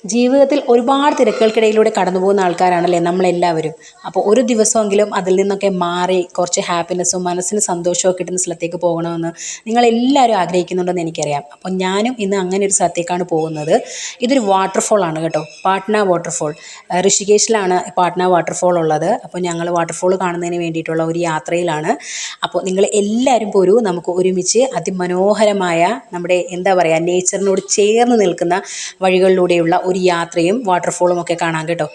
ജീവിതത്തിൽ ഒരുപാട് തിരക്കുകൾക്കിടയിലൂടെ കടന്നു പോകുന്ന ആൾക്കാരാണല്ലേ നമ്മളെല്ലാവരും. അപ്പോൾ ഒരു ദിവസമെങ്കിലും അതിൽ നിന്നൊക്കെ മാറി കുറച്ച് ഹാപ്പിനെസ്സും മനസ്സിന് സന്തോഷവും കിട്ടുന്ന സ്ഥലത്തേക്ക് പോകണമെന്ന് നിങ്ങളെല്ലാവരും ആഗ്രഹിക്കുന്നുണ്ടെന്ന് എനിക്കറിയാം. അപ്പോൾ ഞാനും ഇന്ന് അങ്ങനെ ഒരു സ്ഥലത്തേക്കാണ് പോകുന്നത്. ഇതൊരു വാട്ടർഫോൾ ആണ് കേട്ടോ, പാട്ന വാട്ടർഫോൾ. ഋഷികേശിലാണ് പാട്ന വാട്ടർഫോൾ ഉള്ളത്. അപ്പോൾ ഞങ്ങൾ വാട്ടർഫോൾ കാണുന്നതിന് വേണ്ടിയിട്ടുള്ള ഒരു യാത്രയിലാണ്. അപ്പോൾ നിങ്ങൾ എല്ലാവരും പോരൂ, നമുക്ക് ഒരുമിച്ച് അതിമനോഹരമായ നമ്മുടെ എന്താ പറയുക നേച്ചറിനോട് ചേർന്ന് നിൽക്കുന്ന വഴികളിലൂടെയുള്ള ഒരു യാത്രയും വാട്ടർഫോളും ഒക്കെ കാണാം കേട്ടോ.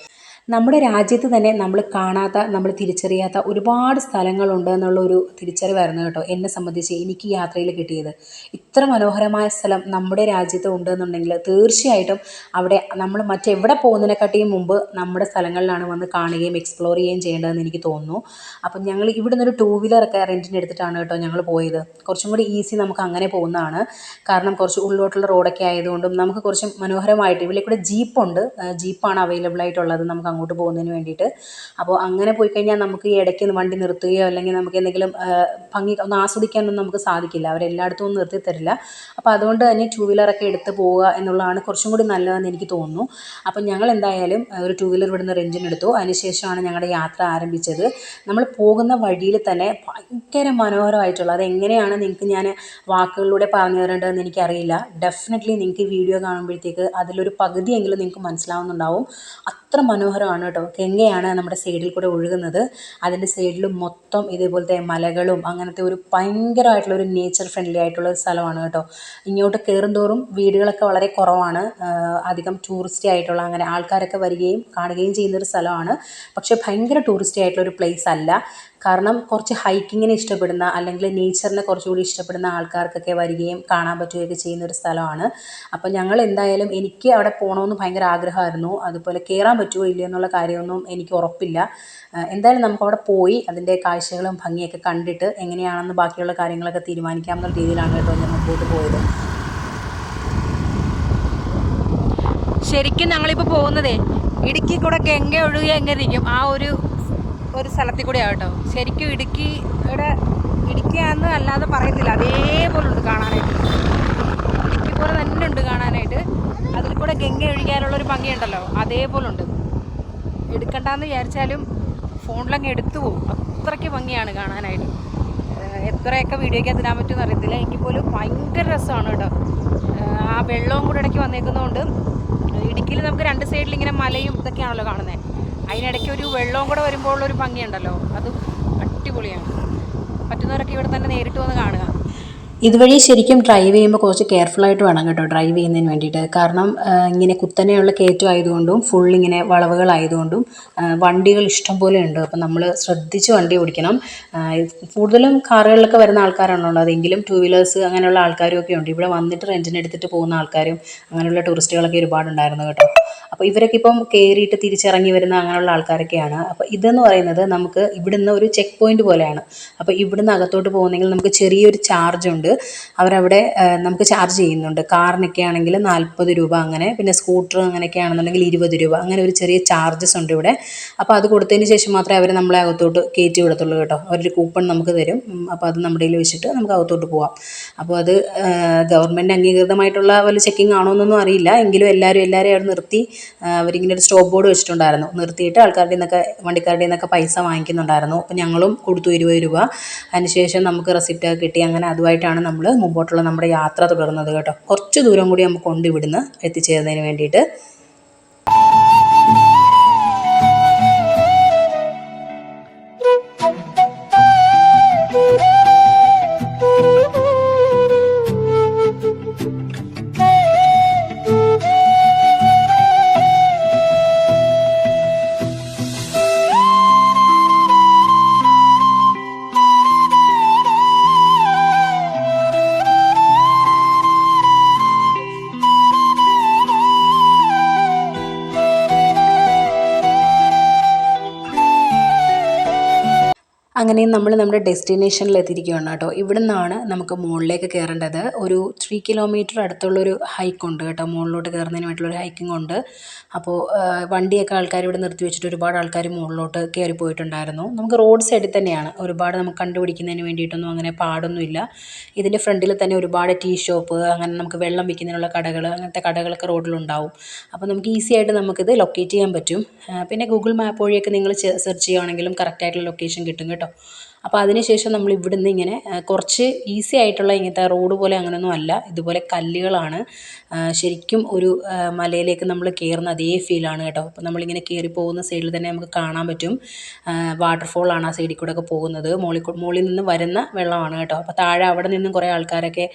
നമ്മുടെ രാജ്യത്ത് തന്നെ നമ്മൾ കാണാത്ത, നമ്മൾ തിരിച്ചറിയാത്ത ഒരുപാട് സ്ഥലങ്ങളുണ്ട് എന്നുള്ളൊരു തിരിച്ചറിവായിരുന്നു കേട്ടോ എന്നെ സംബന്ധിച്ച് എനിക്ക് യാത്രയിൽ കിട്ടിയത്. ഇത്ര മനോഹരമായ സ്ഥലം നമ്മുടെ രാജ്യത്ത് ഉണ്ടെന്നുണ്ടെങ്കിൽ തീർച്ചയായിട്ടും അവിടെ നമ്മൾ മറ്റെവിടെ പോകുന്നതിനെക്കാട്ടിയും മുമ്പ് നമ്മുടെ സ്ഥലങ്ങളിലാണ് വന്ന് കാണുകയും എക്സ്പ്ലോർ ചെയ്യുകയും ചെയ്യേണ്ടതെന്ന് എനിക്ക് തോന്നുന്നു. അപ്പം ഞങ്ങൾ ഇവിടെ നിന്നൊരു 2 വീലറൊക്കെ റെൻറ്റിന് എടുത്തിട്ടാണ് കേട്ടോ ഞങ്ങൾ പോയത്. കുറച്ചും കൂടി ഈസി നമുക്ക് അങ്ങനെ പോകുന്നതാണ്. കാരണം കുറച്ച് ഉള്ളിലോട്ടുള്ള റോഡൊക്കെ ആയതുകൊണ്ടും നമുക്ക് കുറച്ച് മനോഹരമായിട്ട് ഇവിടെ കൂടെ ജീപ്പുണ്ട്, ജീപ്പാണ് അവൈലബിൾ ആയിട്ടുള്ളത് നമുക്ക് അങ്ങോട്ട് പോകുന്നതിന് വേണ്ടിയിട്ട്. അപ്പോൾ അങ്ങനെ പോയി കഴിഞ്ഞാൽ നമുക്ക് ഈ ഇടയ്ക്ക് വണ്ടി നിർത്തുകയോ അല്ലെങ്കിൽ നമുക്ക് എന്തെങ്കിലും ഭംഗി ഒന്ന് ആസ്വദിക്കാനൊന്നും നമുക്ക് സാധിക്കില്ല, അവരെല്ലായിടത്തും ഒന്നും നിർത്തി തരില്ല. അപ്പോൾ അതുകൊണ്ട് തന്നെ 2 വീലറൊക്കെ എടുത്ത് പോവുക എന്നുള്ളതാണ് കുറച്ചും കൂടി നല്ലതെന്ന് എനിക്ക് തോന്നുന്നു. അപ്പം ഞങ്ങൾ എന്തായാലും ഒരു 2 വീലർ ഇവിടുന്ന് റെൻറ്റിനെടുത്തു. അതിനുശേഷമാണ് ഞങ്ങളുടെ യാത്ര ആരംഭിച്ചത്. നമ്മൾ പോകുന്ന വഴിയിൽ തന്നെ ഭയങ്കര മനോഹരമായിട്ടുള്ള, അതെങ്ങനെയാണ് നിങ്ങൾക്ക് ഞാൻ വാക്കുകളിലൂടെ പറഞ്ഞു തരേണ്ടതെന്ന് എനിക്കറിയില്ല. ഡെഫിനറ്റ്ലി നിങ്ങൾക്ക് ഈ വീഡിയോ കാണുമ്പോഴത്തേക്ക് അതിലൊരു പകുതിയെങ്കിലും നിങ്ങൾക്ക് മനസ്സിലാവുന്നുണ്ടാവും. അത്ര മനോഹരമാണ് കേട്ടോ. ഗംഗയാണ് നമ്മുടെ സൈഡിൽ കൂടെ ഒഴുകുന്നത്. അതിൻ്റെ സൈഡിൽ മൊത്തം ഇതേപോലത്തെ മലകളും അങ്ങനത്തെ ഒരു ഭയങ്കരമായിട്ടുള്ള ഒരു നേച്ചർ ഫ്രണ്ട്ലി ആയിട്ടുള്ള ഒരു സ്ഥലമാണ് കേട്ടോ. ഇങ്ങോട്ട് കയറുന്തോറും വീടുകളൊക്കെ വളരെ കുറവാണ്. അധികം ടൂറിസ്റ്റ് ആയിട്ടുള്ള അങ്ങനെ ആൾക്കാരൊക്കെ വരികയും കാണുകയും ചെയ്യുന്നൊരു സ്ഥലമാണ്. പക്ഷേ ഭയങ്കര ടൂറിസ്റ്റ് ആയിട്ടുള്ള ഒരു പ്ലേസ് അല്ല. കാരണം കുറച്ച് ഹൈക്കിങ്ങിനെ ഇഷ്ടപ്പെടുന്ന അല്ലെങ്കിൽ നേച്ചറിനെ കുറച്ചുകൂടി ഇഷ്ടപ്പെടുന്ന ആൾക്കാർക്കൊക്കെ വരികയും കാണാൻ പറ്റുകയൊക്കെ ചെയ്യുന്നൊരു സ്ഥലമാണ്. അപ്പോൾ ഞങ്ങൾ എന്തായാലും എനിക്ക് അവിടെ പോകണമെന്ന് ഭയങ്കര ആഗ്രഹമായിരുന്നു. അതുപോലെ കയറാൻ പറ്റുമോ ഇല്ലയോ എന്നുള്ള കാര്യമൊന്നും എനിക്ക് ഉറപ്പില്ല. എന്തായാലും നമുക്കവിടെ പോയി അതിൻ്റെ കാഴ്ചകളും ഭംഗിയൊക്കെ കണ്ടിട്ട് എങ്ങനെയാണെന്ന് ബാക്കിയുള്ള കാര്യങ്ങളൊക്കെ തീരുമാനിക്കാം എന്നുള്ള രീതിയിലാണ് കേട്ടോ ഞാൻ മുമ്പോട്ട് പോയത്. ശരിക്കും ഞങ്ങളിപ്പോൾ പോകുന്നതേ ഇടുക്കി കൂടെ ഗംഗ ഒഴുകി എങ്ങനെ ഇരിക്കും ആ ഒരു സ്ഥലത്തിൽ കൂടെയാണ് കേട്ടോ. ശരിക്കും ഇടുക്കിയാന്ന് അല്ലാതെ പറയത്തില്ല, അതേപോലെ ഉണ്ട് കാണാനായിട്ട്. ഇടുക്കി പോലെ തന്നെ ഉണ്ട് കാണാനായിട്ട്. അതിൽ കൂടെ ഗംഗ ഒഴുകിയാലുള്ളൊരു ഭംഗിയുണ്ടല്ലോ, അതേപോലെ ഉണ്ട്. എടുക്കണ്ടെന്ന് വിചാരിച്ചാലും ഫോണിലങ്ങ് എടുത്തു പോകും, അത്രയ്ക്ക് ഭംഗിയാണ് കാണാനായിട്ട്. എത്രയൊക്കെ വീഡിയോയ്ക്കകത്ത് ഇടാൻ പറ്റുമെന്ന് അറിയത്തില്ല, എങ്കിൽ പോലും ഭയങ്കര രസമാണ് കേട്ടോ. ആ വെള്ളവും കൂടെ ഇടയ്ക്ക് വന്നേക്കുന്നതുകൊണ്ട് ഇടുക്കിയിൽ നമുക്ക് 2 സൈഡിൽ ഇങ്ങനെ മലയും ഇതൊക്കെയാണല്ലോ കാണുന്നത്. അതിനിടയ്ക്ക് ഒരു വെള്ളവും കൂടെ വരുമ്പോൾ ഒരു ഭംഗിയുണ്ടല്ലോ, അത് അടിപൊളിയാണ്. പറ്റുന്നവരൊക്കെ ഇവിടെ തന്നെ നേരിട്ട് വന്ന് കാണുക. ഇതുവഴി ശരിക്കും ഡ്രൈവ് ചെയ്യുമ്പോൾ കുറച്ച് കെയർഫുള്ളായിട്ട് വേണം കേട്ടോ ഡ്രൈവ് ചെയ്യുന്നതിന് വേണ്ടിയിട്ട്. കാരണം ഇങ്ങനെ കുത്തനെയുള്ള കയറ്റം ആയതുകൊണ്ടും ഫുള്ളിങ്ങനെ വളവുകളായതുകൊണ്ടും വണ്ടികൾ ഇഷ്ടം പോലെ ഉണ്ട്. അപ്പം നമ്മൾ ശ്രദ്ധിച്ച് വണ്ടി ഓടിക്കണം. കൂടുതലും കാറുകളിലൊക്കെ വരുന്ന ആൾക്കാരാണല്ലോ, അതെങ്കിലും 2 വീലേഴ്സ് അങ്ങനെയുള്ള ആൾക്കാരും ഒക്കെ ഉണ്ട്. ഇവിടെ വന്നിട്ട് റെൻറ്റിന് എടുത്തിട്ട് പോകുന്ന ആൾക്കാരും അങ്ങനെയുള്ള ടൂറിസ്റ്റുകളൊക്കെ ഒരുപാടുണ്ടായിരുന്നു കേട്ടോ. അപ്പോൾ ഇവരൊക്കെ ഇപ്പം കയറിയിട്ട് തിരിച്ചിറങ്ങി വരുന്ന അങ്ങനെയുള്ള ആൾക്കാരൊക്കെയാണ്. അപ്പോൾ ഇതെന്ന് പറയുന്നത് നമുക്ക് ഇവിടുന്ന് ഒരു ചെക്ക് പോയിൻ്റ് പോലെയാണ്. അപ്പോൾ ഇവിടുന്ന് അകത്തോട്ട് പോകുന്നെങ്കിൽ നമുക്ക് ചെറിയൊരു ചാർജ് ഉണ്ട്. അവരവിടെ നമുക്ക് ചാർജ് ചെയ്യുന്നുണ്ട്. കാറിനൊക്കെ ആണെങ്കിൽ 40 രൂപ അങ്ങനെ, പിന്നെ സ്കൂട്ടർ അങ്ങനെയൊക്കെ ആണെന്നുണ്ടെങ്കിൽ 20 രൂപ, അങ്ങനെ ഒരു ചെറിയ ചാർജസ് ഉണ്ട് ഇവിടെ. അപ്പോൾ അത് കൊടുത്തതിന് ശേഷം മാത്രമേ അവർ നമ്മളെ അകത്തോട്ട് കയറ്റി വിടത്തുള്ളൂ കേട്ടോ. അവരൊരു കൂപ്പൺ നമുക്ക് തരും. അപ്പോൾ അത് നമ്മുടെ കയ്യിൽ വെച്ചിട്ട് നമുക്ക് അകത്തോട്ട് പോവാം. അപ്പോൾ അത് ഗവൺമെൻറ് അംഗീകൃതമായിട്ടുള്ള വല്ല ചെക്കിംഗ് ആണോ എന്നൊന്നും അറിയില്ല. എങ്കിലും എല്ലാവരെയും അവിടെ നിർത്തി അവരിങ്ങനെ ഒരു സ്റ്റോപ്പ് ബോർഡ് വെച്ചിട്ടുണ്ടായിരുന്നു. നിർത്തിയിട്ട് ആൾക്കാരുടെ നിന്നൊക്കെ വണ്ടിക്കാരുടെ നിന്നൊക്കെ പൈസ വാങ്ങിക്കുന്നുണ്ടായിരുന്നു. അപ്പോൾ ഞങ്ങളും കൊടുത്തു 20 രൂപ. അതിനുശേഷം നമുക്ക് റെസിപ്റ്റ് കിട്ടി. അങ്ങനെ അതുമായിട്ടാണ് നമ്മൾ മുമ്പോട്ടുള്ള നമ്മുടെ യാത്ര തുടർന്നത് കേട്ടോ. കുറച്ച് ദൂരം കൂടി നമുക്കുണ്ട് ഇവിടുന്ന് എത്തിച്ചേരുന്നതിന് വേണ്ടിയിട്ട്. അങ്ങനെ നമ്മൾ നമ്മുടെ ഡെസ്റ്റിനേഷനിൽ എത്തിയിരിക്കുകയാണ് കേട്ടോ. ഇവിടെ നിന്നാണ് നമുക്ക് മുകളിലേക്ക് കയറേണ്ടത്. ഒരു 3 കിലോമീറ്റർ അടുത്തുള്ളൊരു ഹൈക്കുണ്ട് കേട്ടോ, മുകളിലോട്ട് കയറുന്നതിന് വേണ്ടിയിട്ടുള്ളൊരു ഹൈക്കിംഗ് ഉണ്ട്. അപ്പോൾ വണ്ടിയൊക്കെ ആൾക്കാർ ഇവിടെ നിർത്തി വെച്ചിട്ട് ഒരുപാട് ആൾക്കാർ മുകളിലോട്ട് കയറി പോയിട്ടുണ്ടായിരുന്നു. നമുക്ക് റോഡ് സൈഡിൽ തന്നെയാണ്, ഒരുപാട് നമുക്ക് കണ്ടുപിടിക്കുന്നതിന് വേണ്ടിയിട്ടൊന്നും അങ്ങനെ പാടൊന്നുമില്ല. ഇതിൻ്റെ ഫ്രണ്ടിൽ തന്നെ ഒരുപാട് ടീ ഷോപ്പ്, അങ്ങനെ നമുക്ക് വെള്ളം വിൽക്കുന്നതിനുള്ള കടകൾ, അങ്ങനത്തെ കടകളൊക്കെ റോഡിലുണ്ടാവും. അപ്പോൾ നമുക്ക് ഈസി ആയിട്ട് നമുക്കിത് ലൊക്കേറ്റ് ചെയ്യാൻ പറ്റും. പിന്നെ ഗൂഗിൾ മാപ്പ് വഴിയൊക്കെ നിങ്ങൾ സെർച്ച് ചെയ്യുകയാണെങ്കിലും കറക്റ്റായിട്ടുള്ള ലൊക്കേഷൻ കിട്ടും കേട്ടോ. അപ്പോൾ അതിനുശേഷം നമ്മൾ ഇവിടുന്ന് ഇങ്ങനെ കുറച്ച് ഈസി ആയിട്ടുള്ള ഇങ്ങനത്തെ റോഡ് പോലെ അങ്ങനെയൊന്നും അല്ല, ഇതുപോലെ കല്ലുകളാണ്. ശരിക്കും ഒരു മലയിലേക്ക് നമ്മൾ കയറുന്ന അതേ ഫീലാണ് കേട്ടോ. അപ്പോൾ നമ്മളിങ്ങനെ കയറി പോകുന്ന സൈഡിൽ തന്നെ നമുക്ക് കാണാൻ പറ്റും വാട്ടർഫോളാണ് ആ സൈഡിൽ കൂടെ ഒക്കെ പോകുന്നത്. മുകളിൽ നിന്ന് വരുന്ന വെള്ളമാണ് കേട്ടോ. അപ്പോൾ താഴെ അവിടെ നിന്നും കുറേ ആൾക്കാരൊക്കെ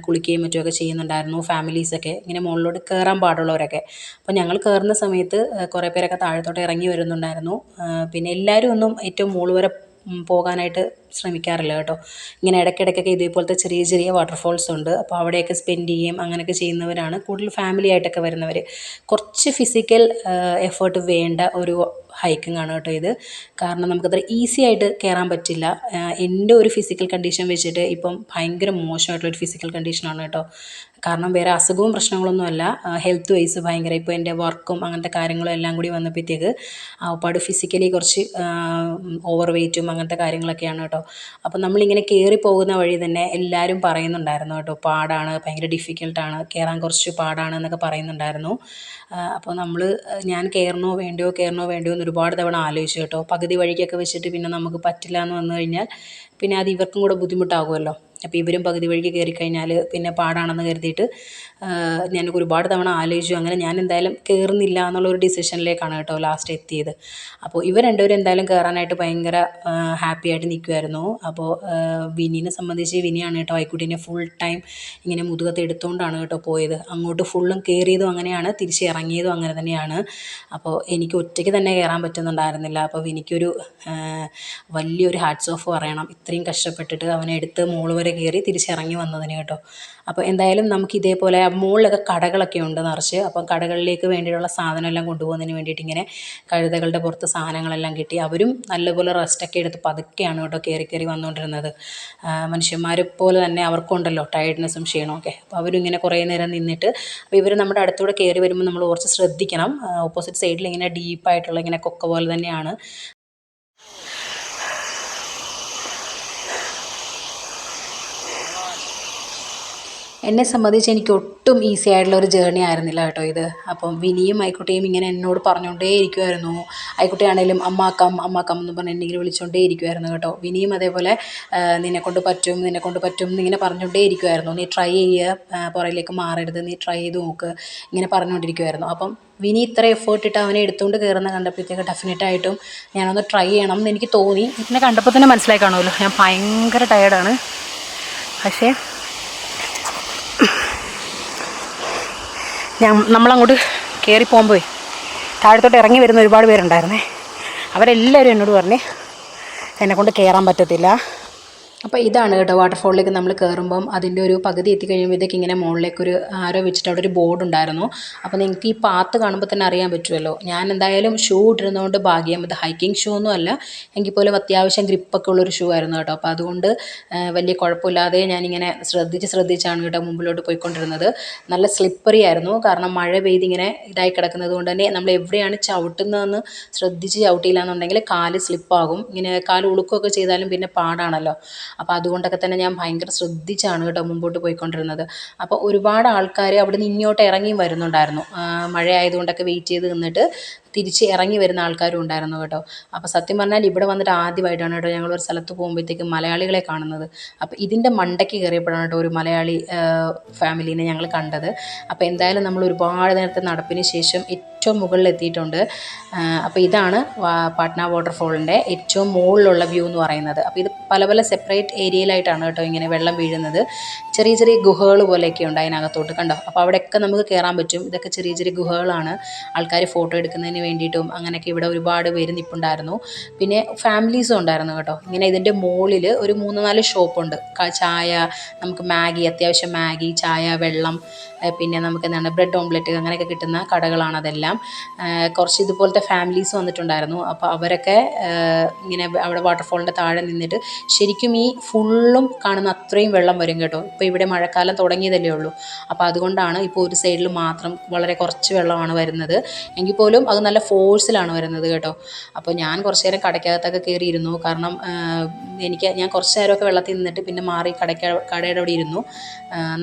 കുളിക്കുകയും മറ്റുമൊക്കെ ചെയ്യുന്നുണ്ടായിരുന്നു, ഫാമിലീസൊക്കെ ഇങ്ങനെ മുകളിലോട്ട് കയറാൻ പാടുള്ളവരൊക്കെ. അപ്പോൾ ഞങ്ങൾ കയറുന്ന സമയത്ത് കുറേ പേരൊക്കെ താഴത്തോട്ട് ഇറങ്ങി വരുന്നുണ്ടായിരുന്നു. പിന്നെ എല്ലാവരും ഒന്നും ഏറ്റവും മുകളിൽ വരെ പോകാനായിട്ട് ശ്രമിക്കാറില്ല കേട്ടോ. ഇങ്ങനെ ഇടയ്ക്കിടയ്ക്കൊക്കെ ഇതേപോലത്തെ ചെറിയ ചെറിയ വാട്ടർഫോൾസ് ഉണ്ട്. അപ്പോൾ അവിടെയൊക്കെ സ്പെൻഡ് ചെയ്യുകയും അങ്ങനെയൊക്കെ ചെയ്യുന്നവരാണ് കൂടുതൽ, ഫാമിലി ആയിട്ടൊക്കെ വരുന്നവർ. കുറച്ച് ഫിസിക്കൽ എഫേർട്ട് വേണ്ട ഒരു ഹൈക്കിംഗ് ആണ് കേട്ടോ ഇത്. കാരണം നമുക്കത്ര ഈസി ആയിട്ട് കയറാൻ പറ്റില്ല. എൻ്റെ ഒരു ഫിസിക്കൽ കണ്ടീഷൻ വെച്ചിട്ട് ഇപ്പം ഭയങ്കര മോശമായിട്ടുള്ളൊരു ഫിസിക്കൽ കണ്ടീഷനാണ് കേട്ടോ. കാരണം വേറെ അസുഖവും പ്രശ്നങ്ങളൊന്നുമല്ല, ഹെൽത്ത് വൈസ് ഭയങ്കര, ഇപ്പോൾ എൻ്റെ വർക്കും അങ്ങനത്തെ കാര്യങ്ങളും എല്ലാം കൂടി വന്നപ്പോഴത്തേക്ക് ഒരുപാട് ഫിസിക്കലി കുറച്ച് ഓവർ വെയ്റ്റും അങ്ങനത്തെ കാര്യങ്ങളൊക്കെയാണ് കേട്ടോ. അപ്പോൾ നമ്മളിങ്ങനെ കയറി പോകുന്ന വഴി തന്നെ എല്ലാവരും പറയുന്നുണ്ടായിരുന്നു കേട്ടോ, പാടാണ്, ഭയങ്കര ഡിഫിക്കൽട്ടാണ്, കയറാൻ കുറച്ച് പാടാണ് എന്നൊക്കെ പറയുന്നുണ്ടായിരുന്നു. അപ്പോൾ ഞാൻ കയറണോ വേണ്ടയോ എന്ന് ഒരുപാട് തവണ ആലോചിച്ചു കേട്ടോ. പകുതി വഴിക്കൊക്കെ വെച്ചിട്ട് പിന്നെ നമുക്ക് പറ്റില്ല എന്ന് വന്നു കഴിഞ്ഞാൽ പിന്നെ അത് ഇവർക്കും കൂടെ ബുദ്ധിമുട്ടാകുമല്ലോ. അപ്പോൾ ഇവരും പകുതി വഴിക്ക് കയറിക്കഴിഞ്ഞാൽ പിന്നെ പാടാണെന്ന് കരുതിയിട്ട് ഞാൻ ഒരുപാട് തവണ ആലോചിച്ചു. അങ്ങനെ ഞാൻ എന്തായാലും കയറുന്നില്ല എന്നുള്ളൊരു ഡിസിഷനിലേക്കാണ് കേട്ടോ ലാസ്റ്റ് എത്തിയത്. അപ്പോൾ ഇവർ രണ്ടുപേരും എന്തായാലും കയറാനായിട്ട് ഭയങ്കര ഹാപ്പി ആയിട്ട് നിൽക്കുമായിരുന്നു. അപ്പോൾ വിനീനെ സംബന്ധിച്ച്, വിനിയാണ് കേട്ടോ ആയിക്കുട്ടീനെ ഫുൾ ടൈം ഇങ്ങനെ മുതുകത്ത് എടുത്തുകൊണ്ടാണ് കേട്ടോ പോയത്. അങ്ങോട്ട് ഫുള്ളും കയറിയതും അങ്ങനെയാണ്, തിരിച്ച് ഇറങ്ങിയതും അങ്ങനെ തന്നെയാണ്. അപ്പോൾ എനിക്ക് ഒറ്റയ്ക്ക് തന്നെ കയറാൻ പറ്റുന്നുണ്ടായിരുന്നില്ല. അപ്പോൾ വിനിക്കൊരു വലിയൊരു ഹാറ്റ്സ് ഓഫ് പറയണം, ഇത്രയും കഷ്ടപ്പെട്ടിട്ട് അവനെ എടുത്ത് മോള് വരെ കയറി തിരിച്ചിറങ്ങി വന്നതിന് കേട്ടോ. അപ്പോൾ എന്തായാലും നമുക്ക് ഇതേപോലെ മുകളിലൊക്കെ കടകളൊക്കെ ഉണ്ട് നിറച്ച്. അപ്പം കടകളിലേക്ക് വേണ്ടിയിട്ടുള്ള സാധനം എല്ലാം കൊണ്ടുപോകുന്നതിന് വേണ്ടിയിട്ട് ഇങ്ങനെ കഴുതകളുടെ പുറത്ത് സാധനങ്ങളെല്ലാം കിട്ടി. അവരും നല്ലപോലെ റെസ്റ്റൊക്കെ എടുത്ത് പതുക്കെയാണ് കേട്ടോ കയറി വന്നുകൊണ്ടിരുന്നത്. മനുഷ്യന്മാരെ പോലെ തന്നെ അവർക്കുണ്ടല്ലോ ടയർഡ്നെസ്സും ക്ഷീണമൊക്കെ. അപ്പോൾ അവരും ഇങ്ങനെ കുറേ നേരം നിന്നിട്ട്, അപ്പോൾ ഇവർ നമ്മുടെ അടുത്തൂടെ കയറി വരുമ്പോൾ നമ്മൾ കുറച്ച് ശ്രദ്ധിക്കണം. ഓപ്പോസിറ്റ് സൈഡിൽ ഇങ്ങനെ ഡീപ്പായിട്ടുള്ള ഇങ്ങനെ കൊക്ക പോലെ തന്നെയാണ്. എന്നെ സംബന്ധിച്ച് എനിക്ക് ഒട്ടും ഈസി ആയിട്ടുള്ള ഒരു ജേർണി ആയിരുന്നില്ല കേട്ടോ ഇത്. അപ്പം വിനിയും ആയിക്കുട്ടിയും ഇങ്ങനെ എന്നോട് പറഞ്ഞുകൊണ്ടേ ഇരിക്കുമായിരുന്നു. ആയിക്കുട്ടിയാണേലും അമ്മാക്കം എന്ന് പറഞ്ഞ് എന്നെ ഇങ്ങനെ വിളിച്ചുകൊണ്ടേ ഇരിക്കുമായിരുന്നു കേട്ടോ. വിനിയും അതേപോലെ നിന്നെക്കൊണ്ട് പറ്റും എന്നിങ്ങനെ പറഞ്ഞുകൊണ്ടേ ഇരിക്കുമായിരുന്നു. നീ ട്രൈ ചെയ്യുക, പുറയിലേക്ക് മാറരുത്, നീ ട്രൈ ചെയ്ത് നോക്ക്, ഇങ്ങനെ പറഞ്ഞുകൊണ്ടിരിക്കുമായിരുന്നു. അപ്പം വിനി ഇത്ര എഫേർട്ട് ഇട്ട് അവനെ എടുത്തുകൊണ്ട് കയറുന്ന കണ്ടപ്പോഴത്തേക്ക് ഡെഫിനറ്റായിട്ടും ഞാനൊന്ന് ട്രൈ ചെയ്യണം എന്ന് എനിക്ക് തോന്നി. ഇതിനെ കണ്ടപ്പോൾ തന്നെ മനസ്സിലായി കാണുമല്ലോ, ഞാൻ ഭയങ്കര ടയേർഡാണ്. പക്ഷേ നമ്മളങ്ങോട്ട് കയറി പോകുമ്പോൾ താഴത്തോട്ട് ഇറങ്ങി വരുന്ന ഒരുപാട് പേരുണ്ടായിരുന്നേ. അവരെല്ലാവരും എന്നോട് പറഞ്ഞ് എന്നെക്കൊണ്ട് കയറാൻ പറ്റത്തില്ല. അപ്പോൾ ഇതാണ് കേട്ടോ വാട്ടർഫോളിലേക്ക് നമ്മൾ കയറുമ്പം അതിൻ്റെ ഒരു പകുതി എത്തിക്കഴിയുമ്പോഴത്തേക്ക് ഇങ്ങനെ മുകളിലേക്കൊരു ആരോ വെച്ചിട്ട് അവിടെ ഒരു ബോർഡ് ഉണ്ടായിരുന്നു. അപ്പോൾ നിങ്ങൾക്ക് ഈ പാത്ത് കാണുമ്പോൾ തന്നെ അറിയാൻ പറ്റുമല്ലോ. ഞാൻ എന്തായാലും ഷൂ ഇട്ടിരുന്നതുകൊണ്ട് ഭാഗ്യം, ഇത് ഹൈക്കിംഗ് ഷൂ ഒന്നും അല്ല, എങ്കിൽ പോലും അത്യാവശ്യം ഗ്രിപ്പൊക്കെ ഉള്ളൊരു ഷൂ ആയിരുന്നു കേട്ടോ. അപ്പോൾ അതുകൊണ്ട് വലിയ കുഴപ്പമില്ലാതെ ഞാനിങ്ങനെ ശ്രദ്ധിച്ചാണ് കേട്ടോ മുമ്പിലോട്ട് പോയിക്കൊണ്ടിരുന്നത്. നല്ല സ്ലിപ്പറി ആയിരുന്നു, കാരണം മഴ പെയ്ത് ഇങ്ങനെ ഇതായി കിടക്കുന്നത് കൊണ്ട് തന്നെ നമ്മൾ എവിടെയാണ് ചവിട്ടുന്നതെന്ന് ശ്രദ്ധിച്ച് ചവിട്ടിയില്ല എന്നുണ്ടെങ്കിൽ കാല് സ്ലിപ്പാകും. ഇങ്ങനെ കാല് ഉളുക്കുകയൊക്കെ ചെയ്താലും പിന്നെ പാടാണല്ലോ. അപ്പോൾ അതുകൊണ്ടൊക്കെ തന്നെ ഞാൻ ഭയങ്കര ശ്രദ്ധിച്ചാണ് കേട്ടോ മുമ്പോട്ട് പോയിക്കൊണ്ടിരുന്നത്. അപ്പോൾ ഒരുപാട് ആൾക്കാർ അവിടെ നിന്ന് ഇങ്ങോട്ട് ഇറങ്ങിയും വരുന്നുണ്ടായിരുന്നു. മഴ ആയതുകൊണ്ടൊക്കെ വെയിറ്റ് ചെയ്ത് നിന്നിട്ട് തിരിച്ച് ഇറങ്ങി വരുന്ന ആൾക്കാരും ഉണ്ടായിരുന്നു കേട്ടോ. അപ്പോൾ സത്യം പറഞ്ഞാൽ ഇവിടെ വന്നിട്ട് ആദ്യമായിട്ടാണ് കേട്ടോ ഞങ്ങളൊരു സ്ഥലത്ത് പോകുമ്പോഴത്തേക്കും മലയാളികളെ കാണുന്നത്. അപ്പോൾ ഇതിൻ്റെ മണ്ടയ്ക്ക് കയറിയപ്പോഴാണ് കേട്ടോ ഒരു മലയാളി ഫാമിലീനെ ഞങ്ങൾ കണ്ടത്. അപ്പോൾ എന്തായാലും നമ്മൾ ഒരുപാട് നേരത്തെ നടപ്പിന് ശേഷം ഏറ്റവും മുകളിൽ എത്തിയിട്ടുണ്ട്. അപ്പോൾ ഇതാണ് പാട്ന വാട്ടർഫോളിൻ്റെ ഏറ്റവും മുകളിലുള്ള വ്യൂ എന്ന് പറയുന്നത്. അപ്പോൾ ഇത് പല സെപ്പറേറ്റ് ഏരിയയിലായിട്ടാണ് കേട്ടോ ഇങ്ങനെ വെള്ളം വീഴുന്നത്. ചെറിയ ചെറിയ ഗുഹകൾ പോലെയൊക്കെ ഉണ്ട് അതിനകത്തോട്ട്, കണ്ടോ. അപ്പോൾ അവിടെയൊക്കെ നമുക്ക് കയറാൻ പറ്റും. ഇതൊക്കെ ചെറിയ ചെറിയ ഗുഹകളാണ്. ആൾക്കാർ ഫോട്ടോ എടുക്കുന്നതിന് പോകുന്നതിന് വേണ്ടിയിട്ടും അങ്ങനെയൊക്കെ ഇവിടെ ഒരുപാട് പേര് നിൽപ്പുണ്ടായിരുന്നു. പിന്നെ ഫാമിലീസും ഉണ്ടായിരുന്നു കേട്ടോ. ഇങ്ങനെ ഇതിൻ്റെ മുകളിൽ ഒരു 3-4 ഷോപ്പുണ്ട്. ചായ, നമുക്ക് മാഗി, അത്യാവശ്യം മാഗി, ചായ, വെള്ളം, പിന്നെ നമുക്ക് എന്താണ് ബ്രെഡ് ഓംലെറ്റ് അങ്ങനെയൊക്കെ കിട്ടുന്ന കടകളാണ് അതെല്ലാം. കുറച്ച് ഇതുപോലത്തെ ഫാമിലീസ് വന്നിട്ടുണ്ടായിരുന്നു. അപ്പോൾ അവരൊക്കെ ഇങ്ങനെ അവിടെ വാട്ടർഫോളിൻ്റെ താഴെ നിന്നിട്ട് ശരിക്കും ഈ ഫുള്ളും കാണുന്ന അത്രയും വെള്ളം വരും കേട്ടോ. ഇപ്പോൾ ഇവിടെ മഴക്കാലം തുടങ്ങിയതല്ലേ ഉള്ളൂ. അപ്പോൾ അതുകൊണ്ടാണ് ഇപ്പോൾ ഒരു സൈഡിൽ മാത്രം വളരെ കുറച്ച് വെള്ളമാണ് വരുന്നത്. എങ്കിൽ പോലും അത് നല്ല ഫോഴ്സിലാണ് വരുന്നത് കേട്ടോ. അപ്പോൾ ഞാൻ കുറച്ച് നേരം കടയ്ക്കകത്തൊക്കെ കയറിയിരുന്നു. കാരണം ഞാൻ കുറച്ച് നേരമൊക്കെ വെള്ളത്തിൽ നിന്നിട്ട് പിന്നെ മാറി കടയുടെ അവിടെ ഇരുന്നു.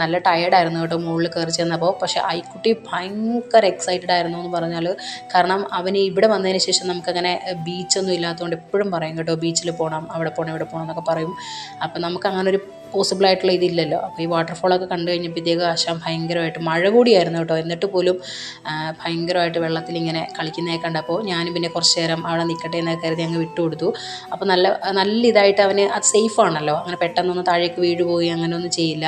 നല്ല ടയേർഡായിരുന്നു കേട്ടോ മുകളിൽ കയറി ചെന്നപ്പോൾ. പക്ഷേ ഐക്കുട്ടി ഭയങ്കര എക്സൈറ്റഡ് ആയിരുന്നു എന്ന് പറഞ്ഞാൽ. കാരണം അവന് ഇവിടെ വന്നതിന് ശേഷം നമുക്കങ്ങനെ ബീച്ചൊന്നും ഇല്ലാത്തതുകൊണ്ട് എപ്പോഴും പറയും കേട്ടോ, ബീച്ചിൽ പോകണം, അവിടെ പോകണം, ഇവിടെ പോകണം എന്നൊക്കെ പറയും. അപ്പോൾ നമുക്ക് അങ്ങനെ ഒരു പോസിബിളായിട്ടുള്ള ഇതില്ലല്ലോ. അപ്പോൾ ഈ വാട്ടർഫോളൊക്കെ കണ്ടു കഴിഞ്ഞപ്പോഴത്തേക്ക് ആശാൻ ഭയങ്കരമായിട്ട്, മഴ കൂടിയായിരുന്നു കേട്ടോ, എന്നിട്ട് പോലും ഭയങ്കരമായിട്ട് വെള്ളത്തിലിങ്ങനെ കളിക്കുന്നതൊക്കെ കണ്ടപ്പോൾ ഞാനും പിന്നെ കുറച്ച് നേരം അവിടെ നിൽക്കട്ടെ എന്നൊക്കെ കരുതി അങ്ങ് വിട്ടുകൊടുത്തു. അപ്പോൾ നല്ല ഇതായിട്ട് അവന് അത് സേഫാണല്ലോ, അങ്ങനെ പെട്ടെന്നൊന്നും താഴേക്ക് വീഴുപോയി അങ്ങനെയൊന്നും ചെയ്യില്ല.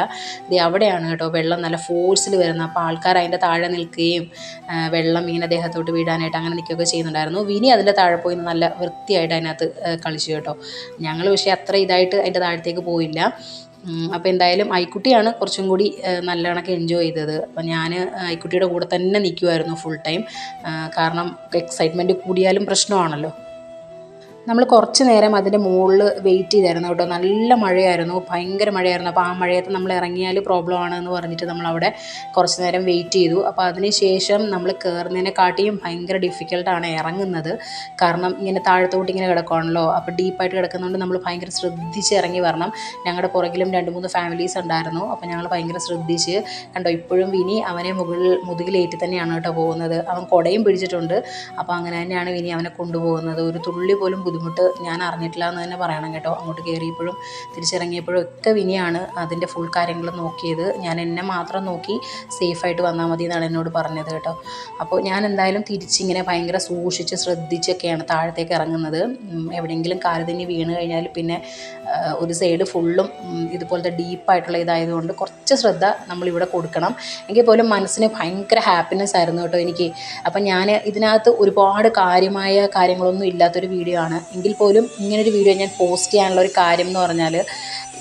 ഇത് അവിടെയാണ് കേട്ടോ വെള്ളം നല്ല ഫോഴ്സിൽ വരുന്നത്. അപ്പോൾ ആൾക്കാർ അതിൻ്റെ താഴെ നിൽക്കുകയും വെള്ളം ഇങ്ങനെ ദേഹത്തോട്ട് വീഴാനായിട്ട് അങ്ങനെ നിൽക്കുകയൊക്കെ ചെയ്യുന്നുണ്ടായിരുന്നു. വിനി അതിൻ്റെ താഴെ പോയി നല്ല വൃത്തിയായിട്ട് അതിനകത്ത് കളിച്ചു കേട്ടോ. ഞങ്ങൾ പക്ഷേ അത്ര ഇതായിട്ട് അതിൻ്റെ താഴത്തേക്ക് പോയില്ല. അപ്പോൾ എന്തായാലും ഐക്കുട്ടിയാണ് കുറച്ചും കൂടി നല്ലവണ്ണമൊക്കെ എൻജോയ് ചെയ്തത്. അപ്പോൾ ഞാൻ ഐക്കുട്ടിയുടെ കൂടെ തന്നെ നിൽക്കുമായിരുന്നു ഫുൾ ടൈം. കാരണം എക്സൈറ്റ്മെൻറ്റ് കൂടിയാലും പ്രശ്നമാണല്ലോ. നമ്മൾ കുറച്ച് നേരം അതിൻ്റെ മുകളിൽ വെയിറ്റ് ചെയ്തായിരുന്നു കേട്ടോ. നല്ല മഴയായിരുന്നു, ഭയങ്കര മഴയായിരുന്നു. അപ്പോൾ ആ മഴയത്ത് നമ്മൾ ഇറങ്ങിയാൽ പ്രോബ്ലമാണ് എന്ന് പറഞ്ഞിട്ട് നമ്മളവിടെ കുറച്ച് നേരം വെയിറ്റ് ചെയ്തു. അപ്പോൾ അതിന് ശേഷം നമ്മൾ കയറുന്നതിനെക്കാട്ടിയും ഭയങ്കര ഡിഫിക്കൽട്ടാണ് ഇറങ്ങുന്നത്. കാരണം ഇങ്ങനെ താഴത്തോട്ട് ഇങ്ങനെ കിടക്കുകയാണല്ലോ. അപ്പോൾ ഡീപ്പായിട്ട് കിടക്കുന്നതുകൊണ്ട് നമ്മൾ ഭയങ്കര ശ്രദ്ധിച്ച് ഇറങ്ങി വരണം. ഞങ്ങളുടെ പുറകിലും 2-3 ഫാമിലീസ് ഉണ്ടായിരുന്നു. അപ്പോൾ ഞങ്ങൾ ഭയങ്കര ശ്രദ്ധിച്ച് കണ്ടോ. ഇപ്പോഴും വിനി അവനെ മുതുകിലേറ്റി തന്നെയാണ് കേട്ടോ പോകുന്നത്. അവൻ കുടയും പിടിച്ചിട്ടുണ്ട്. അപ്പോൾ അങ്ങനെ തന്നെയാണ് വിനി അവനെ കൊണ്ടുപോകുന്നത്. ഒരു തുള്ളി പോലും ബുദ്ധിമുട്ട് ഞാൻ അറിഞ്ഞിട്ടില്ല എന്ന് തന്നെ പറയണം കേട്ടോ. അങ്ങോട്ട് കയറിയപ്പോഴും തിരിച്ചിറങ്ങിയപ്പോഴും ഒക്കെ വിനിയാണ് അതിൻ്റെ ഫുൾ കാര്യങ്ങൾ നോക്കിയത്. ഞാൻ എന്നെ മാത്രം നോക്കി സേഫായിട്ട് വന്നാൽ മതി എന്നാണ് എന്നോട് പറഞ്ഞത് കേട്ടോ. അപ്പോൾ ഞാൻ എന്തായാലും തിരിച്ചിങ്ങനെ ഭയങ്കര സൂക്ഷിച്ച് ശ്രദ്ധിച്ചൊക്കെയാണ് താഴത്തേക്ക് ഇറങ്ങുന്നത്. എവിടെയെങ്കിലും കാല് തന്നെ വീണ് കഴിഞ്ഞാൽ പിന്നെ ഒരു സൈഡ് ഫുള്ളും ഇതുപോലത്തെ ഡീപ്പായിട്ടുള്ള ഇതായതുകൊണ്ട് കുറച്ച് ശ്രദ്ധ നമ്മളിവിടെ കൊടുക്കണം. എങ്കിൽ പോലും മനസ്സിന് ഭയങ്കര ഹാപ്പിനെസ് ആയിരുന്നു കേട്ടോ എനിക്ക്. അപ്പം ഞാൻ ഇതിനകത്ത് ഒരുപാട് കാര്യമായ കാര്യങ്ങളൊന്നും ഇല്ലാത്തൊരു വീഡിയോ ആണ്. എങ്കിൽ പോലും ഇങ്ങനൊരു വീഡിയോ ഞാൻ പോസ്റ്റ് ചെയ്യാനുള്ള ഒരു കാര്യം എന്ന് പറഞ്ഞാൽ,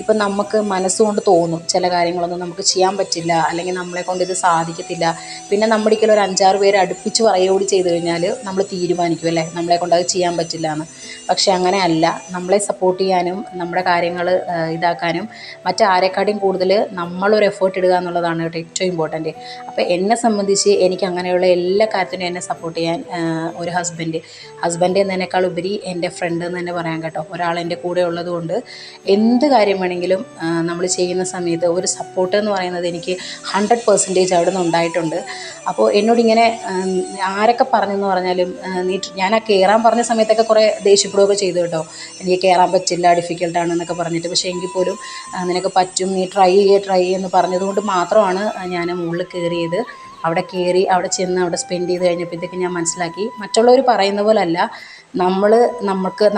ഇപ്പം നമുക്ക് മനസ്സുകൊണ്ട് തോന്നും ചില കാര്യങ്ങളൊന്നും നമുക്ക് ചെയ്യാൻ പറ്റില്ല, അല്ലെങ്കിൽ നമ്മളെ കൊണ്ട് ഇത് സാധിക്കത്തില്ല. പിന്നെ നമ്മുടെ ഒരിക്കലും ഒരു 5-6 പേര് അടുപ്പിച്ച് പറയുകയോട് ചെയ്ത് കഴിഞ്ഞാൽ നമ്മൾ തീരുമാനിക്കും അല്ലേ നമ്മളെ കൊണ്ട് അത് ചെയ്യാൻ പറ്റില്ല എന്ന്. പക്ഷേ അങ്ങനെ അല്ല. നമ്മളെ സപ്പോർട്ട് ചെയ്യാനും നമ്മുടെ കാര്യങ്ങൾ ഇതാക്കാനും മറ്റാരെക്കാട്ടിയും കൂടുതൽ നമ്മളൊരു എഫേർട്ട് ഇടുക എന്നുള്ളതാണ് കേട്ടോ ഏറ്റവും ഇമ്പോർട്ടൻറ്റ്. അപ്പോൾ എന്നെ സംബന്ധിച്ച് എനിക്ക് അങ്ങനെയുള്ള എല്ലാ കാര്യത്തിനും എന്നെ സപ്പോർട്ട് ചെയ്യാൻ ഒരു ഹസ്ബൻഡ് എന്നതിനേക്കാൾ ഉപരി എൻ്റെ ഫ്രണ്ട് എന്ന് തന്നെ പറയാം കേട്ടോ. ഒരാൾ എൻ്റെ കൂടെ ഉള്ളതുകൊണ്ട് എന്ത് കാര്യം വേണമെങ്കിലും നമ്മൾ ചെയ്യുന്ന സമയത്ത് ഒരു സപ്പോർട്ട് എന്ന് പറയുന്നത് എനിക്ക് 100% അവിടെ നിന്ന് ഉണ്ടായിട്ടുണ്ട്. അപ്പോൾ എന്നോടിങ്ങനെ ആരൊക്കെ പറഞ്ഞെന്ന് പറഞ്ഞാലും ഞാൻ ആ കയറാൻ പറഞ്ഞ സമയത്തൊക്കെ കുറേ ദേഷ്യപ്പെടുകയൊക്കെ ചെയ്തു കേട്ടോ. എനിക്ക് കയറാൻ പറ്റില്ല, ഡിഫിക്കൽട്ടാണ് എന്നൊക്കെ പറഞ്ഞിട്ട്. പക്ഷേ എങ്കിൽ പോലും നിനക്ക് പറ്റും, നീ ട്രൈ എന്ന് പറഞ്ഞതുകൊണ്ട് മാത്രമാണ് ഞാൻ മുകളിൽ കയറിയത്. അവിടെ കയറി അവിടെ ചെന്ന് അവിടെ സ്പെൻഡ് ചെയ്ത് കഴിഞ്ഞപ്പോഴത്തേക്ക് ഞാൻ മനസ്സിലാക്കി മറ്റുള്ളവർ പറയുന്ന പോലെ അല്ല,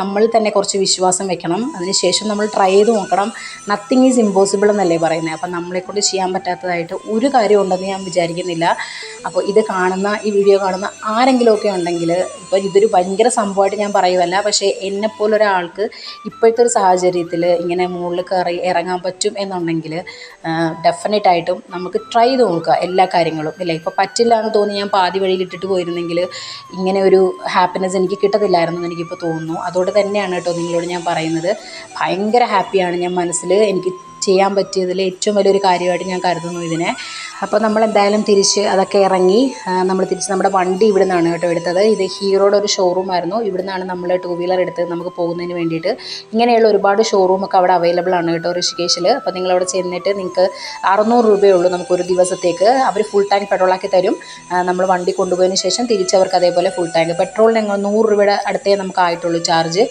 നമ്മളിൽ തന്നെ കുറച്ച് വിശ്വാസം വെക്കണം. അതിനുശേഷം നമ്മൾ ട്രൈ ചെയ്ത് നോക്കണം. നത്തിങ് ഈസ് ഇമ്പോസിബിൾ എന്നല്ലേ പറയുന്നത്. അപ്പം നമ്മളെക്കൊണ്ട് ചെയ്യാൻ പറ്റാത്തതായിട്ട് ഒരു കാര്യം ഉണ്ടെന്ന് ഞാൻ വിചാരിക്കുന്നില്ല. അപ്പോൾ ഈ വീഡിയോ കാണുന്ന ആരെങ്കിലുമൊക്കെ ഉണ്ടെങ്കിൽ, ഇപ്പോൾ ഇതൊരു ഭയങ്കര സംഭവമായിട്ട് ഞാൻ പറയുമല്ല, പക്ഷേ എന്നെപ്പോലൊരാൾക്ക് ഇപ്പോഴത്തെ ഒരു സാഹചര്യത്തിൽ ഇങ്ങനെ മുകളിൽ കയറി ഇറങ്ങാൻ പറ്റും എന്നുണ്ടെങ്കിൽ ഡെഫിനറ്റായിട്ടും നമുക്ക് ട്രൈ ചെയ്ത് നോക്കുക എല്ലാ കാര്യങ്ങളും അല്ലേ. ഇപ്പോൾ പറ്റില്ല എന്ന് തോന്നി ഞാൻ പാതി വഴിയിൽ ഇട്ടിട്ട് പോയിരുന്നെങ്കിൽ ഇങ്ങനെ ഒരു ഹാപ്പിനെസ് എനിക്ക് കിട്ടത്തില്ലായിരുന്നു എന്ന് എനിക്കിപ്പോൾ തോന്നുന്നു. അതുകൊണ്ട് തന്നെയാണ് കേട്ടോ നിങ്ങളോട് ഞാൻ പറയുന്നത്. ഭയങ്കര ഹാപ്പിയാണ് ഞാൻ മനസ്സിൽ. എനിക്ക് ചെയ്യാൻ പറ്റിയതിൽ ഏറ്റവും വലിയൊരു കാര്യമായിട്ട് ഞാൻ കരുതുന്നു ഇതിനെ. അപ്പോൾ നമ്മളെന്തായാലും തിരിച്ച് അതൊക്കെ ഇറങ്ങി നമ്മൾ തിരിച്ച് നമ്മുടെ വണ്ടി ഇവിടെ നിന്നാണ് കേട്ടോ എടുത്തത്. ഇത് ഹീറോയുടെ ഒരു ഷോറൂമായിരുന്നു. ഇവിടെ നിന്നാണ് നമ്മൾ 2 വീലർ എടുത്ത് നമുക്ക് പോകുന്നതിന് വേണ്ടിയിട്ട്. ഇങ്ങനെയുള്ള ഒരുപാട് ഷോറൂമൊക്കെ അവിടെ അവൈലബിൾ ആണ് കേട്ടോ ഋഷികേശിൽ. അപ്പോൾ നിങ്ങളവിടെ ചെന്നിട്ട് നിങ്ങൾക്ക് 600 രൂപയുള്ളൂ നമുക്കൊരു ദിവസത്തേക്ക്. അവർ ഫുൾ ടാങ്ക് പെട്രോളാക്കി തരും. നമ്മൾ വണ്ടി കൊണ്ടുപോയതിന് ശേഷം തിരിച്ചവർക്ക് അതേപോലെ ഫുൾ ടാങ്ക് പെട്രോളിന് 100 രൂപയുടെ അടുത്തേ നമുക്ക് ആയിട്ടുള്ളൂ ചാർജ്.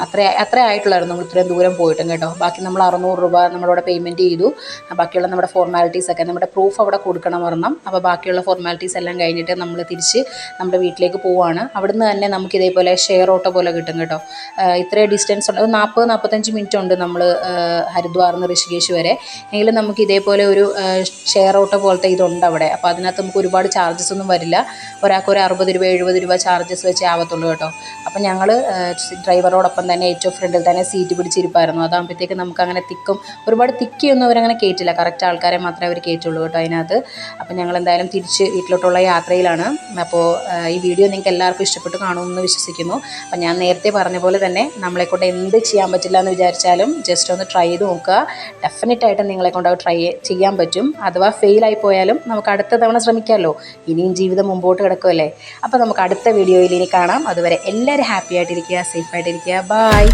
അത്രേ ആയിട്ടുള്ളായിരുന്നു നമ്മൾ ഇത്രയും ദൂരം പോയിട്ടും കേട്ടോ. ബാക്കി നമ്മൾ 600 രൂപ നമ്മൾ നമ്മളവിടെ പേയ്മെൻറ്റ് ചെയ്തു. ബാക്കിയുള്ള നമ്മുടെ ഫോർമാലിറ്റീസൊക്കെ നമ്മുടെ പ്രൂഫ് അവിടെ കൊടുക്കണം ഒരെണ്ണം. അപ്പോൾ ബാക്കിയുള്ള ഫോർമാലിറ്റീസ് എല്ലാം കഴിഞ്ഞിട്ട് നമ്മൾ തിരിച്ച് നമ്മുടെ വീട്ടിലേക്ക് പോവുകയാണ്. അവിടുന്ന് തന്നെ നമുക്ക് ഇതേപോലെ ഷെയർ ഓട്ടോ പോലെ കിട്ടും കേട്ടോ. ഇത്രയും ഡിസ്റ്റൻസ് ഉണ്ട്, 40-45 മിനിറ്റ് ഉണ്ട് നമ്മൾ ഹരിദ്വാറിൽ നിന്ന് ഋഷികേശ് വരെ. എങ്കിലും നമുക്ക് ഇതേപോലെ ഒരു ഷെയർ ഓട്ടോ പോലത്തെ ഇതുണ്ട് അവിടെ. അപ്പോൾ അതിനകത്ത് നമുക്ക് ഒരുപാട് ചാർജസ് ഒന്നും വരില്ല. ഒരാൾക്ക് ഒരു 60 രൂപ 70 രൂപ ചാർജസ് വെച്ചേ ആവത്തുള്ളൂ കേട്ടോ. അപ്പം ഞങ്ങൾ ഡ്രൈവറോടൊപ്പം തന്നെ ഏറ്റവും ഫ്രണ്ടിൽ തന്നെ സീറ്റ് പിടിച്ചിരിപ്പായിരുന്നു. അതാകുമ്പോഴത്തേക്ക് നമുക്ക് അങ്ങനെ ഒരുപാട് തിക്കിയൊന്നും അവരങ്ങനെ കയറ്റില്ല, കറക്റ്റ് ആൾക്കാരെ മാത്രമേ അവർ കയറ്റുള്ളൂ കേട്ടോ അതിനകത്ത്. അപ്പം ഞങ്ങൾ എന്തായാലും തിരിച്ച് വീട്ടിലോട്ടുള്ള യാത്രയിലാണ്. അപ്പോൾ ഈ വീഡിയോ നിങ്ങൾക്ക് എല്ലാവർക്കും ഇഷ്ടപ്പെട്ട് കാണുമെന്ന് വിശ്വസിക്കുന്നു. അപ്പം ഞാൻ നേരത്തെ പറഞ്ഞ പോലെ തന്നെ നമ്മളെക്കൊണ്ട് എന്ത് ചെയ്യാൻ പറ്റില്ല എന്ന് വിചാരിച്ചാലും ജസ്റ്റ് ഒന്ന് ട്രൈ ചെയ്ത് നോക്കുക. ഡെഫിനറ്റായിട്ടും നിങ്ങളെക്കൊണ്ട് അത് ട്രൈ ചെയ്യാൻ പറ്റും. അഥവാ ഫെയിലായി പോയാലും നമുക്ക് അടുത്ത തവണ ശ്രമിക്കാമല്ലോ. ഇനിയും ജീവിതം മുമ്പോട്ട് കിടക്കുമല്ലേ. അപ്പോൾ നമുക്ക് അടുത്ത വീഡിയോയിൽ ഇനി കാണാം. അതുവരെ എല്ലാവരും ഹാപ്പി ആയിട്ടിരിക്കുക, സേഫ് ആയിട്ടിരിക്കുക. ബൈ.